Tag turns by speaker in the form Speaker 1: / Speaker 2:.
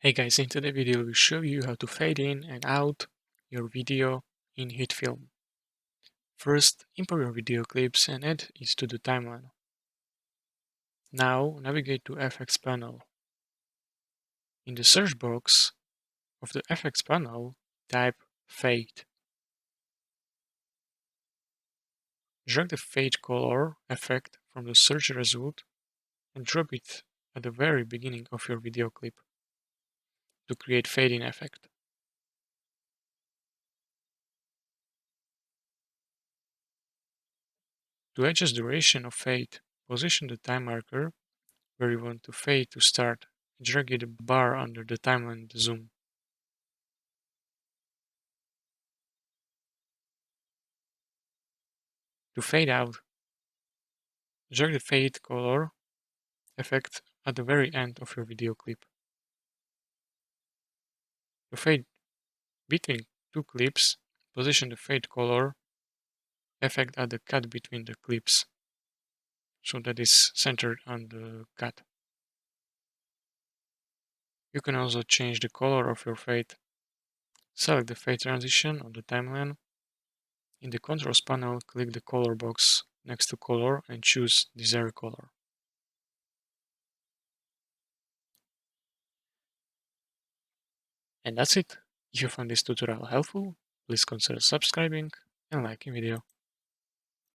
Speaker 1: Hey guys, in today's video we'll show you how to fade in and out your video in Hitfilm. First, import your video clips and add it to the timeline. Now navigate to FX panel. In the search box of the FX panel, type fade. Drag the fade color effect from the search result and drop it at the very beginning of your video clip to create fade-in effect. To adjust duration of fade, position the time marker where you want to fade to start. Drag the bar under the timeline zoom. To fade out, drag the fade color effect at the very end of your video clip. To fade between two clips, position the fade color effect at the cut between the clips, so that is centered on the cut. You can also change the color of your fade. Select the fade transition on the timeline. In the controls panel, click the color box next to color and choose desired color. And that's it. If you found this tutorial helpful, please consider subscribing and liking video.